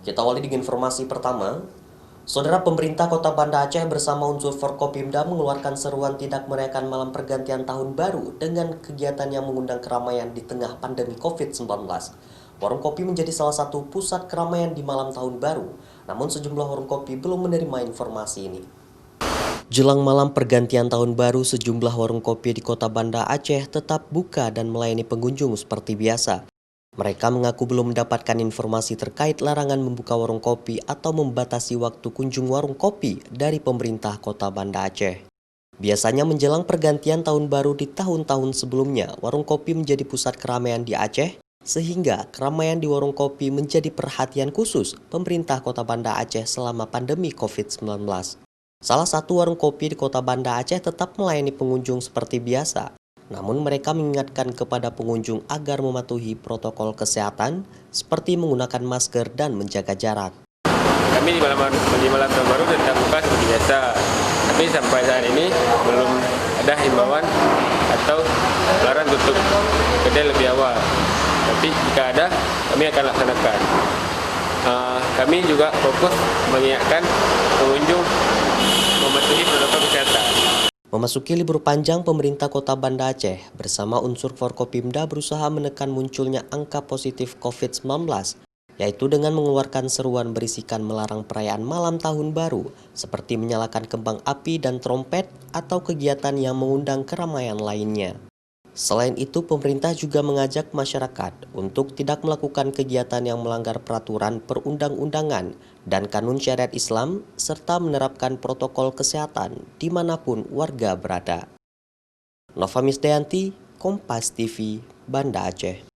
Kita awali dengan informasi pertama. Saudara, pemerintah Kota Banda Aceh bersama unsur Forkopimda mengeluarkan seruan tidak merayakan malam pergantian tahun baru dengan kegiatan yang mengundang keramaian di tengah pandemi COVID-19. Warung kopi menjadi salah satu pusat keramaian di malam tahun baru, namun sejumlah warung kopi belum menerima informasi ini. Jelang malam pergantian tahun baru, sejumlah warung kopi di Kota Banda Aceh tetap buka dan melayani pengunjung seperti biasa. Mereka mengaku belum mendapatkan informasi terkait larangan membuka warung kopi atau membatasi waktu kunjung warung kopi dari pemerintah Kota Banda Aceh. Biasanya menjelang pergantian tahun baru di tahun-tahun sebelumnya, warung kopi menjadi pusat keramaian di Aceh, sehingga keramaian di warung kopi menjadi perhatian khusus pemerintah Kota Banda Aceh selama pandemi COVID-19. Salah satu warung kopi di Kota Banda Aceh tetap melayani pengunjung seperti biasa. Namun mereka mengingatkan kepada pengunjung agar mematuhi protokol kesehatan seperti menggunakan masker dan menjaga jarak. Kami di malam tahun baru tetap buka seperti biasa. Tapi sampai saat ini belum ada himbauan atau larangan tutup kedai lebih awal. Tapi jika ada, kami akan laksanakan. Kami juga fokus mengingatkan pengunjung mematuhi protokol kesehatan. Memasuki libur panjang, pemerintah Kota Banda Aceh bersama unsur Forkopimda berusaha menekan munculnya angka positif COVID-19, yaitu dengan mengeluarkan seruan berisikan melarang perayaan malam tahun baru, seperti menyalakan kembang api dan trompet atau kegiatan yang mengundang keramaian lainnya. Selain itu, pemerintah juga mengajak masyarakat untuk tidak melakukan kegiatan yang melanggar peraturan perundang-undangan dan kanun syariat Islam, serta menerapkan protokol kesehatan dimanapun warga berada. Nova Misdayanti, Kompas TV, Banda Aceh.